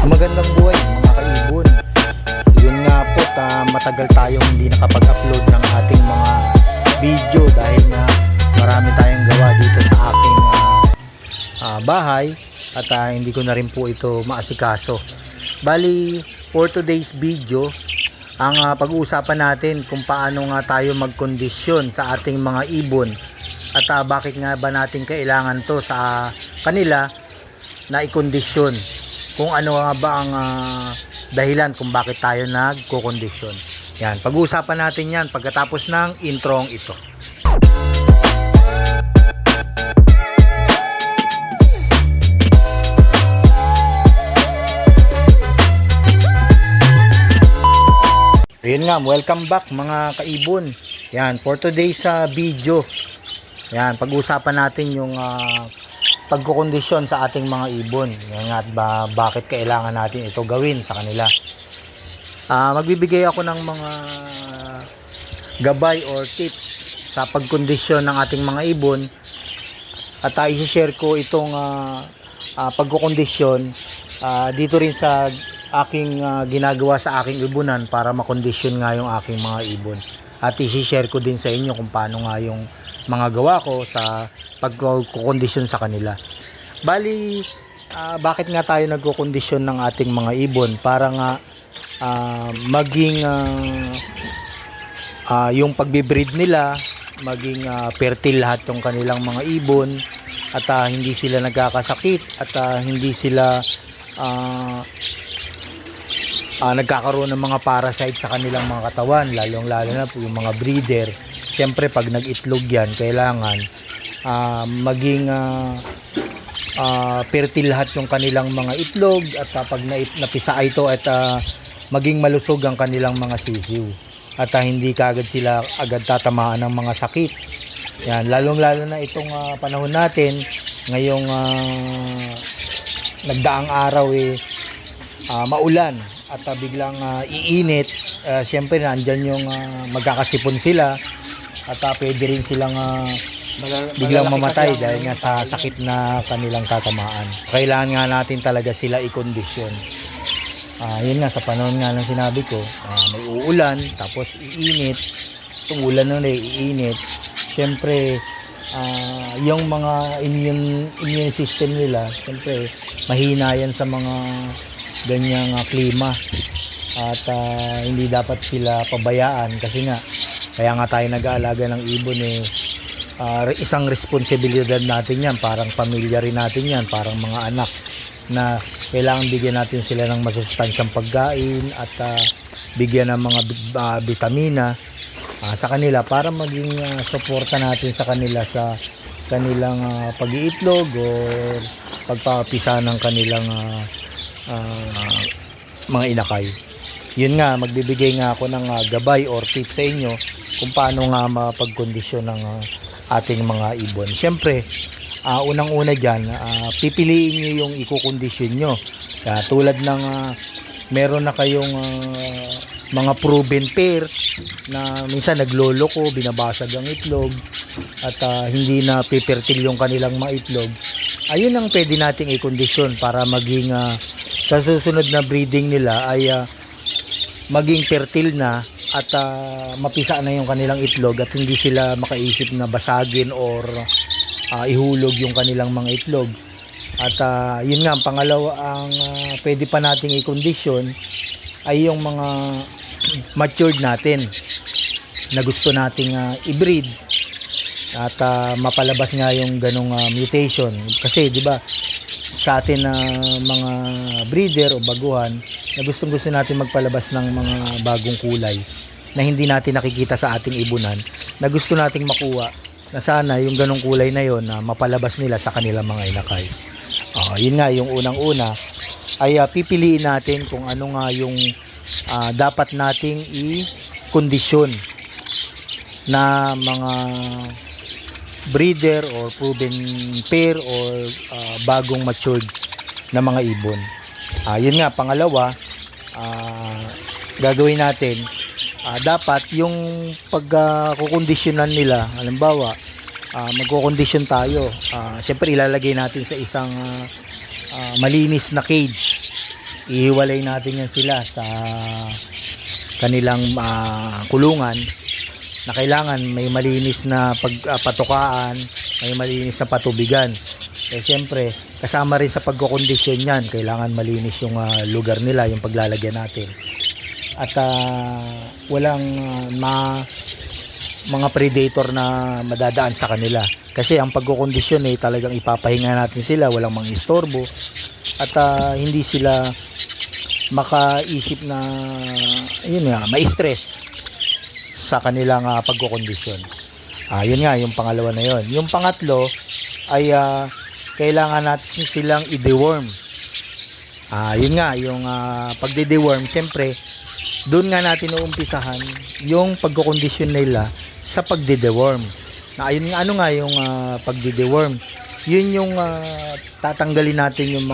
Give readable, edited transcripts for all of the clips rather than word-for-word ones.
Magandang buhay mga kaibon. Yun nga po, matagal tayong hindi nakapag-upload ng ating mga video dahil nga marami tayong gawa dito sa aking bahay at hindi ko na rin po ito maasikaso. Bali, for today's video, ang pag-uusapan natin kung paano nga tayo magkondisyon sa ating mga ibon at bakit nga ba natin kailangan to sa kanila na ikondisyon. Kung ano nga ba ang dahilan kung bakit tayo nagko-kondisyon. Yan, pag-uusapan natin yan pagkatapos ng introng ito. Ayun nga, welcome back mga kaibon. Yan, for today's video. Yan, pag-uusapan natin yung pagkukondisyon sa ating mga ibon. Yan nga, bakit kailangan natin ito gawin sa kanila. Magbibigay ako ng mga gabay or tips sa pagkondisyon ng ating mga ibon at i-share ko itong pagkukondisyon dito rin sa aking ginagawa sa aking ibunan para makondisyon nga yung aking mga ibon. At i-share ko din sa inyo kung paano nga yung mga gawa ko sa pagkukondisyon sa kanila. Bali, bakit nga tayo nagkukondisyon ng ating mga ibon? Para nga maging yung pagbibreed nila, maging fertile lahat yung kanilang mga ibon at hindi sila nagkakasakit at hindi sila nagkakaroon ng mga parasite sa kanilang mga katawan, lalong lalo na po yung mga breeder. Siyempre pag nag-itlog yan, kailangan maging fertile lahat yung kanilang mga itlog at pag napisa ito at maging malusog ang kanilang mga sisiw at hindi kaagad sila agad tatamaan ng mga sakit. Yan, lalong lalo na itong panahon natin ngayong nagdaang araw maulan at biglang iinit. Siyempre nandyan yung magkakasipon sila at pwede rin silang biglang mamatay dahil nga sa sakit na kanilang tatamaan. Kailangan nga natin talaga sila i-kondisyon. Yun nga, sa panahon nga ng sinabi ko, may uulan, tapos iinit. Itong ulan na iinit. Siyempre, yung mga immune system nila, siyempre, mahina yan sa mga ganyang klima. At hindi dapat sila pabayaan kasi nga, kaya nga tayo nag-aalaga ng ibon isang responsibilidad natin yan, parang pamilya rin natin yan, parang mga anak na kailangan bigyan natin sila ng masustansyang pagkain at bigyan ng mga bitamina sa kanila para maging suporta natin sa kanila sa kanilang pag-iitlog o pagpapisa ng kanilang mga inakay. Yun nga, magbibigay nga ako ng gabay or tips sa inyo kung paano nga mapagkondisyon ng ating mga ibon. Siyempre, unang-una dyan, pipiliin nyo yung ikukondisyon nyo. Tulad ng meron na kayong mga proven pair na minsan nagloloko, binabasag ang itlog at hindi na pipertil yung kanilang mga itlog. Ayun ang pwede nating ikondisyon para maging sa susunod na breeding nila ay maging fertile na at mapisa na yung kanilang itlog at hindi sila makaisip na basagin or ihulog yung kanilang mga itlog. At yun nga, pangalawa ang pwede pa nating i-condition ay yung mga matured natin na gusto nating i-breed at mapalabas nga yung ganong mutation. Kasi di ba sa atin na mga breeder o baguhan na gusto natin magpalabas ng mga bagong kulay na hindi natin nakikita sa ating ibunan, na gusto nating makuha na sana yung ganong kulay na yon na mapalabas nila sa kanilang mga inakay. Yun nga, yung unang-una ay pipiliin natin kung ano nga yung dapat nating i-kondisyon na mga breeder or proven pair or bagong matured na mga ibon. Yun nga, pangalawa, gagawin natin dapat yung pagkukondisyonan nila, halimbawa magkukondisyon tayo, siyempre ilalagay natin sa isang malinis na cage ihiwalay natin yan sila sa kanilang kulungan, na kailangan may malinis na patukaan, may malinis na patubigan. Siyempre, kasama rin sa pagkokondisyon yan, kailangan malinis yung lugar nila, yung paglalagyan natin. At walang mga predator na madadaan sa kanila. Kasi ang pagkokondisyon talagang ipapahinga natin sila, walang mga istorbo, at hindi sila makaisip na ma-stress sa kanilang pagkokondisyon. Yun nga, yung pangalawa na yun. Yung pangatlo ay kailangan natin silang i-deworm. Yun nga, yung pagde-deworm, siyempre, doon nga natin uumpisahan yung pagkokondisyon nila sa pagde-deworm. Ayun nga, ano nga yung pagde-deworm? Yun yung tatanggalin natin yung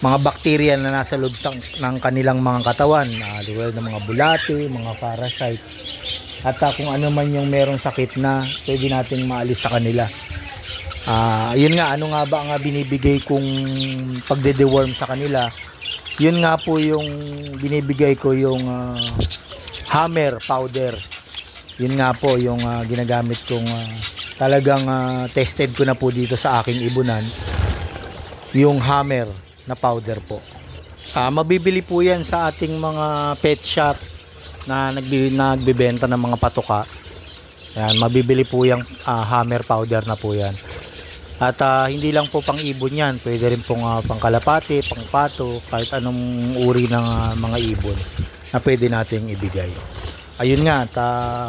mga bakterya na nasa loob ng kanilang mga katawan, tulad ng mga bulate, mga parasite, at kung ano man yung merong sakit na pwede nating maalis sa kanila. Yun nga, ano nga ba ang binibigay kong pagde-deworm sa kanila? Yun nga po yung binibigay ko, yung hammer powder. Yun nga po yung ginagamit kong talagang tested ko na po dito sa aking ibunan, yung hammer na powder po. Mabibili po yan sa ating mga pet shop na nagbibenta ng mga patuka. Yan, mabibili po yung hammer powder na po yan. At hindi lang po pang ibon yan, pwede rin pong pang kalapati, pang pato, kahit anong uri ng mga ibon na pwede nating ibigay. Ayun nga,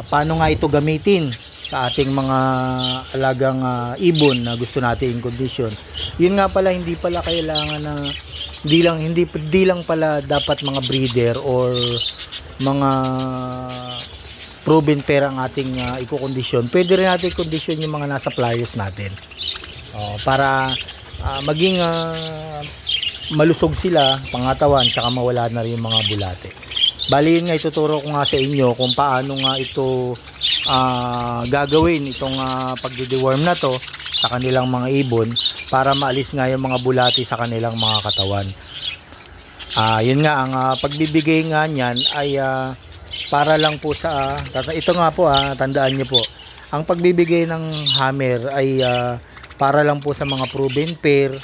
paano nga ito gamitin sa ating mga alagang ibon na gusto natin i-condition? Yun nga pala, hindi pala kailangan na hindi lang pala dapat mga breeder or mga proven pair ang ating i-condition. Pwede rin natin i-condition yung mga nasa flyers natin. Para maging malusog sila pangatawan, tsaka mawala na rin yung mga bulate. Bali yun nga, ituturo ko nga sa inyo kung paano nga ito gagawin itong pagde-deworm na to sa kanilang mga ibon para maalis nga yung mga bulate sa kanilang mga katawan. Yun nga, ang pagbibigay nga niyan ay para lang po sa ito nga po, tandaan niyo po, ang pagbibigay ng hammer ay para lang po sa mga proven pair,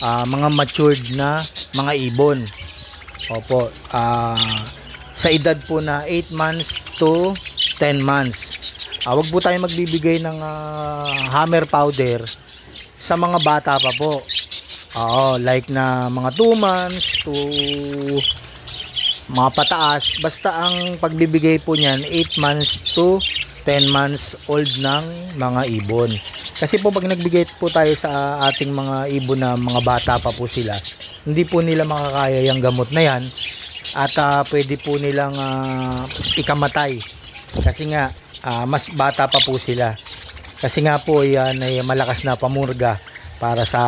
mga matured na mga ibon. Opo, sa edad po na 8 months to 10 months. Wag po tayo magbibigay ng hammer powder sa mga bata pa po. Like na mga 2 months to mga pataas. Basta ang pagbibigay po niyan 8 months to 10 months old ng mga ibon. Kasi po pag nagbigay po tayo sa ating mga ibon na mga bata pa po sila, hindi po nila makakaya yung gamot na yan, at pwede po nilang ikamatay. Kasi nga mas bata pa po sila. Kasi nga po yan ay malakas na pamurga para sa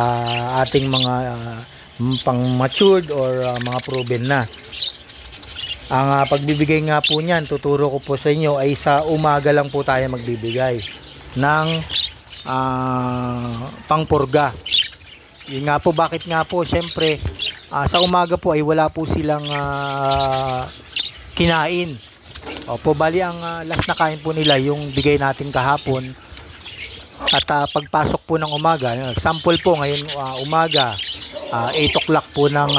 ating mga pang matured or mga proven na. Ang pagbibigay nga po niyan, tuturo ko po sa inyo, ay sa umaga lang po tayo magbibigay ng pangpurga. Yun nga po, bakit nga po, syempre sa umaga po ay wala po silang kinain. Opo, bali ang last na kain po nila yung bigay natin kahapon. At pagpasok po ng umaga, example po ngayon umaga, 8 o'clock po ng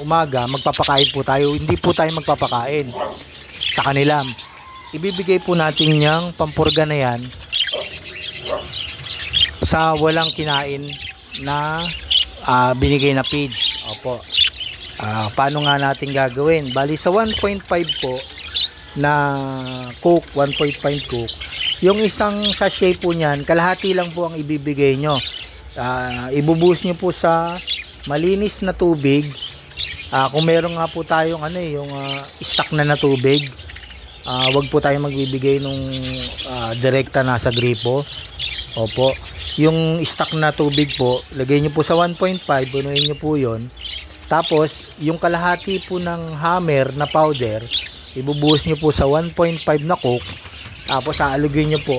umaga, magpapakain po tayo. Hindi po tayo magpapakain sa kanila. Ibibigay po natin yung pampurga na yan sa walang kinain na binigay na feeds. Opo. Paano nga natin gagawin? Bali sa 1.5 po na coke, 1.5 coke, yung isang sachet po niyan, kalahati lang po ang ibibigay nyo. Ibubuhos nyo po sa malinis na tubig. Kung meron nga po tayong yung stock na tubig, wag po tayo magbibigay nung direkta nasa gripo. Opo, yung stock na tubig po, lagay nyo po sa 1.5, punuin nyo po yon. Tapos yung kalahati po ng hammer na powder, ibubuhos nyo po sa 1.5 na coke. Tapos aalugin nyo po,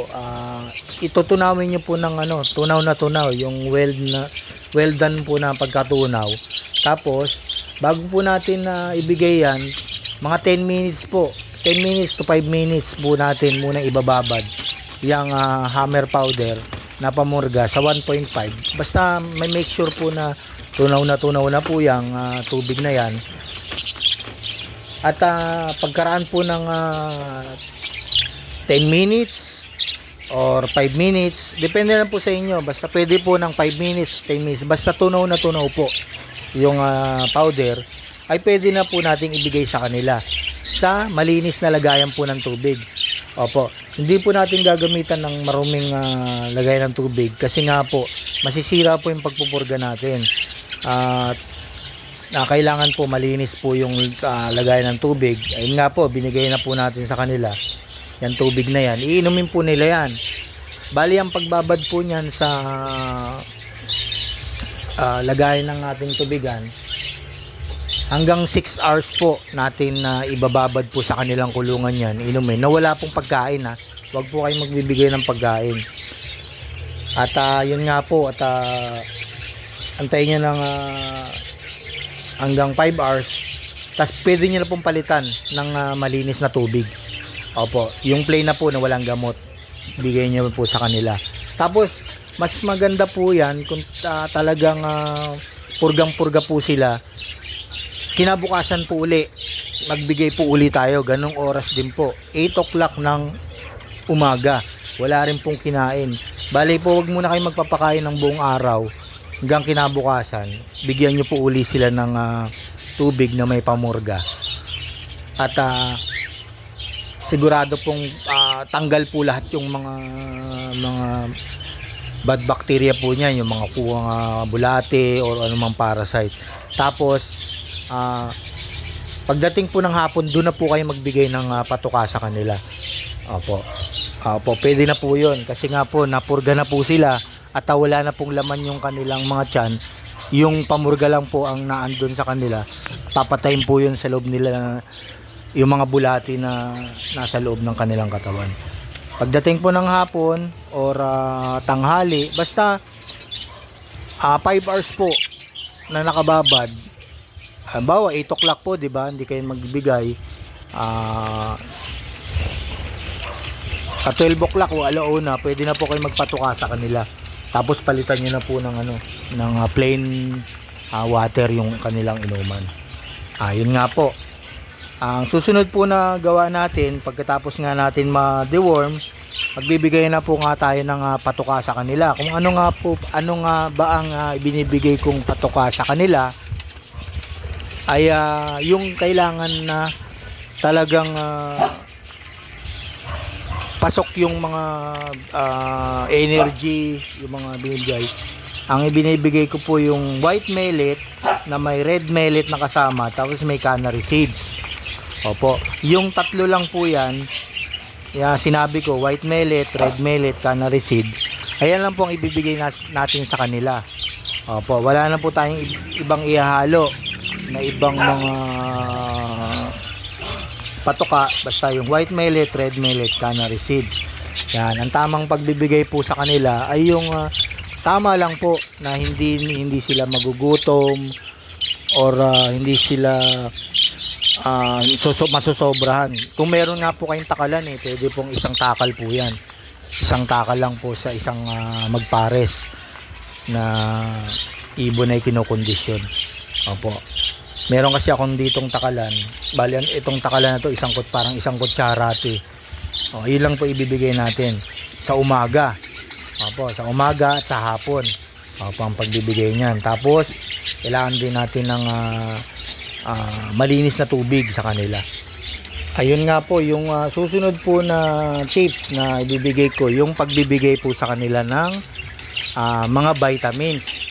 itutunawin nyo po ng tunaw na tunaw, yung weld well done po na pagkatunaw. Tapos bago po natin ibigay yan, mga 10 minutes po, 10 minutes to 5 minutes po natin muna ibababad yung hammer powder na pamurga sa 1.5. Basta may make sure po na tunaw na po yung tubig na yan. At pagkaraan po ng 10 minutes or 5 minutes, depende lang po sa inyo. Basta pwede po ng 5 minutes, 10 minutes. Basta tunaw po yung powder, ay pwede na po nating ibigay sa kanila sa malinis na lagayan po ng tubig. Opo, hindi po natin gagamitan ng maruming lagayan ng tubig kasi nga po masisira po yung pagpupurga natin. Kailangan po malinis po yung lagayan ng tubig. Ayun nga po, binigay na po natin sa kanila yan tubig na yan. Iinumin po nila yan. Bali ang pagbabad po niyan sa lagayan ng ating tubigan, hanggang 6 hours po natin ibababad po sa kanilang kulungan yan, inumin, na wala pong pagkain ha. Huwag po kayong magbibigay ng pagkain. At yun nga po, at antayin nyo ng hanggang 5 hours, tapos pwede nyo na pong palitan ng malinis na tubig. Opo, yung plain na po na walang gamot, bigay nyo po sa kanila. Tapos mas maganda po yan kung talagang purgang-purga po sila. Kinabukasan po uli, magbigay po uli tayo, ganong oras din po, 8 o'clock ng umaga, wala rin pong kinain. Bali po, wag muna kayo magpapakain ng buong araw, hanggang kinabukasan bigyan nyo po uli sila ng tubig na may pamurga. At sigurado pong tanggal po lahat yung mga bad bacteria po niyan, yung mga kuwang bulate or anumang parasite. Tapos pagdating po ng hapon, doon na po kayo magbigay ng patuka sa kanila. Opo, pwede na po yun kasi nga po napurga na po sila at wala na pong laman yung kanilang mga tiyan. Yung pamurga lang po ang naandun sa kanila, papatayin po yun sa loob nila, yung mga bulati na nasa loob ng kanilang katawan. Pagdating po ng hapon or tanghali, basta 5 hours po na nakababad. Halimbawa 8 o'clock po, di ba? Hindi kayo magbibigay. At 12 o'clock o alauna, pwede na po kayo magpatuka sa kanila. Tapos palitan niyo na po ng ng plain water yung kanilang inuman. Yun nga po. Ang susunod po na gawa natin, pagkatapos nga natin ma-deworm, magbibigay na po nga tayo ng patuka sa kanila. Kung ano nga ba ang ibinibigay kong patuka sa kanila, ay yung kailangan na talagang pasok yung mga energy, yung mga binibigay. Ang ibinibigay ko po yung white millet na may red millet na kasama, tapos may canary seeds. Opo, yung tatlo lang po yan. Sinabi ko, white millet, red millet, canary seed. Ayan lang po ang ibibigay natin sa kanila. Opo, wala na po tayong ibang ihahalo na ibang mga patuka, basta yung white millet, red millet, canary seeds. Yan, ang tamang pagbibigay po sa kanila ay yung tama lang po na hindi sila magugutom or hindi sila masusobrahan. Kung meron nga po kayong takalan, pwede pong isang takal po yan. Isang takal lang po sa isang magpares na ibon ay kinokondisyon. Opo. Meron kasi akong ditong takalan. Bali, itong takalan na to, parang isang kutsara ito. Yun lang po ibibigay natin sa umaga. Opo, sa umaga at sa hapon. Opo, ang pagbibigay niyan. Tapos, kailangan din natin ng malinis na tubig sa kanila. Ayun nga po, yung susunod po na tips na ibibigay ko, yung pagbibigay po sa kanila ng mga vitamins.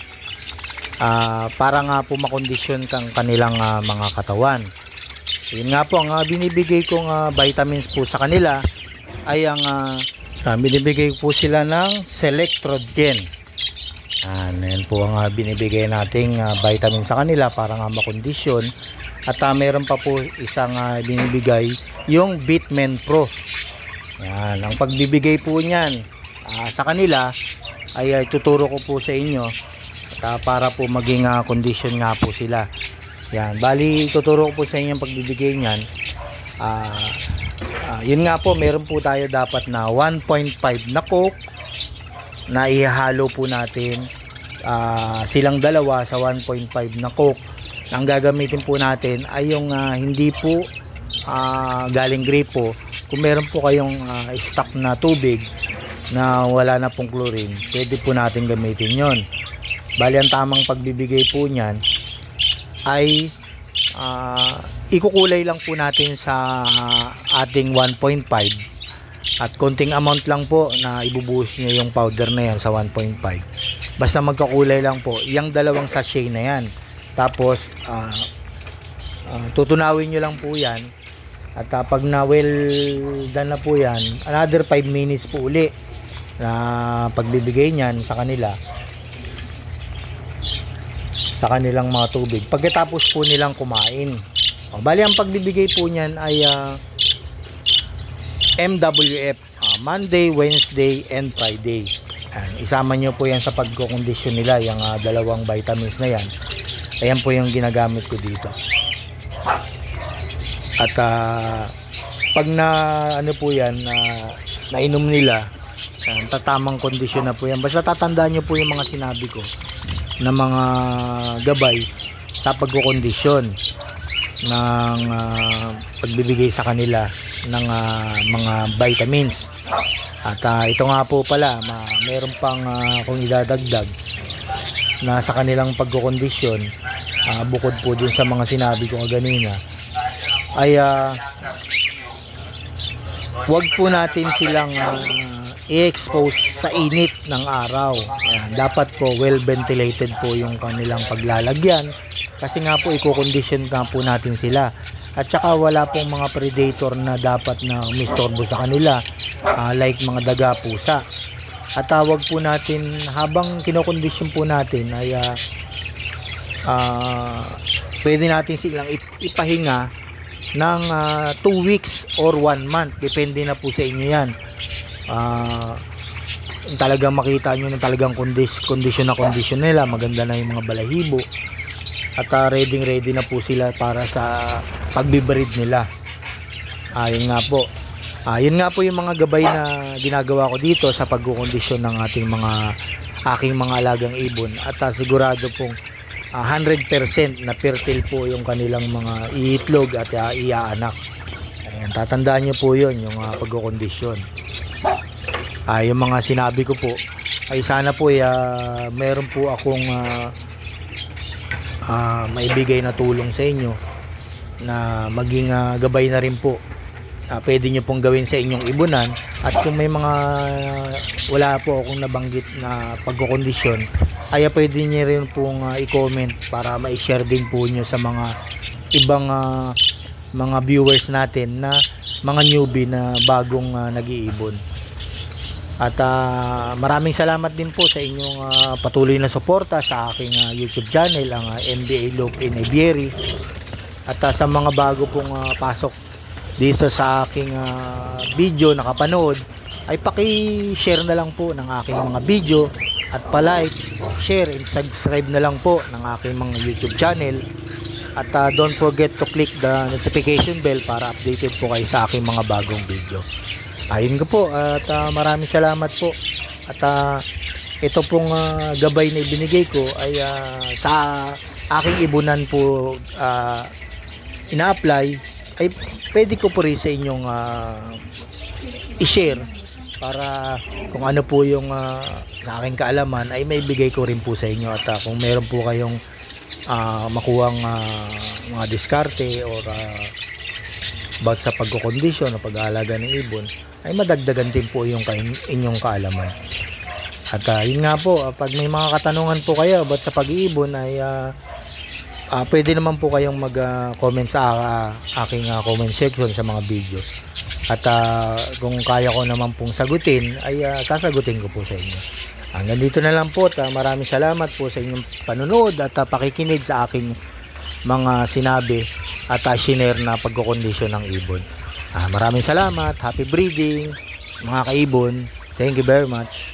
Para nga po makondisyon kang kanilang mga katawan. Yun nga po, ang binibigay kong vitamins po sa kanila ay ang binibigay po sila ng Selectrogen. Yan po ang binibigay nating vitamin sa kanila para nga makondisyon. At meron pa po isang binibigay, yung Bitmen Pro. Yan, ang pagbibigay po niyan sa kanila ay tuturo ko po sa inyo. para po maging condition nga po sila. Yan, bali tuturo ko po sa inyo ang pagbibigay niyan. Yun nga po, meron po tayo dapat na 1.5 na coke na ihahalo po natin silang dalawa sa 1.5 na coke. Ang gagamitin po natin ay yung hindi po galing gripo. Kung meron po kayong stock na tubig na wala na pong chlorine, pwede po natin gamitin yon. Bali ang tamang pagbibigay po niyan ay ikukulay lang po natin sa ating 1.5 at konting amount lang po na ibubuhos nyo yung powder na yan sa 1.5. Basta magkakulay lang po yung dalawang sachet na yan. Tapos tutunawin nyo lang po yan at pag na well done na po yan, another 5 minutes po uli na pagbibigay nyan sa kanilang mga tubig pagkatapos po nilang kumain. Bali ang pagbibigay po niyan ay MWF, Monday, Wednesday, and Friday. Isama nyo po yan sa pagkukondisyon nila, yung dalawang vitamins na yan. Ayan po yung ginagamit ko dito. At pag na ano po yan, nainom nila, tatamang kondisyon na po yan. Basta tatandaan nyo po yung mga sinabi ko na mga gabay sa pagkukondisyon ng pagbibigay sa kanila ng mga vitamins. At ito nga po pala, meron pang kung idadagdag na sa kanilang pagkukondisyon, bukod po dun sa mga sinabi ko kanina, ay wag po natin silang i-expose sa init ng araw. Ayan, dapat po well ventilated po yung kanilang paglalagyan kasi nga po i-condition nga po natin sila. At saka wala pong mga predator na dapat na umistorbo sa kanila, like mga daga, pusa. At tawag po natin habang kinokondisyon po natin ay pwede natin silang ipahinga ng 2 weeks or 1 month, depende na po sa inyo yan. Talagang makita nyo na talagang condition nila, maganda na yung mga balahibo at ready na po sila para sa pagbibreed nila. Yun nga po yung mga gabay na ginagawa ko dito sa pagkukondisyon ng aking mga alagang ibon at sigurado pong 100% na fertile po yung kanilang mga iitlog at iaanak. Ayan, tatandaan nyo po yun, yung pagkukondisyon. Yung mga sinabi ko po ay sana po meron po akong maibigay na tulong sa inyo na maging gabay na rin po. Pwede nyo pong gawin sa inyong ibunan at kung may mga wala po akong nabanggit na pagkukondisyon ay pwede nyo rin pong i-comment para ma-share din po nyo sa mga ibang mga viewers natin na mga newbie na bagong nag-iibon. At maraming salamat din po sa inyong patuloy na suporta sa aking YouTube channel, ang MBA Loop in Aviary. At sa mga bago pong pasok dito sa aking video nakapanood, ay paki-share na lang po ng aking mga video at pa-like, share, and subscribe na lang po ng aking mga YouTube channel. At don't forget to click the notification bell para updated po kayo sa aking mga bagong video. Ayun ko po at maraming salamat po. At ito pong gabay na ibinigay ko ay sa aking ibunan po ina-apply, ay pwede ko po rin sa inyong i-share para kung ano po yung sa aking kaalaman ay may bigay ko rin po sa inyo. At kung meron po kayong makuhang mga diskarte or about sa pagkukondisyon o pag-aalaga ng ibon, ay madagdagan din po yung inyong kaalaman. At yun nga po, pag may mga katanungan po kayo about sa pag-iibon ay pwede naman po kayong mag-comment sa aking comment section sa mga video. At kung kaya ko naman pong sagutin ay sasagutin ko po sa inyo. Hanggang dito na lang po at maraming salamat po sa inyong panonood at pakikinig sa aking mga sinabi at shinare na pagkukondisyon ng ibon. Maraming salamat, happy breeding mga kaibon. Thank you very much.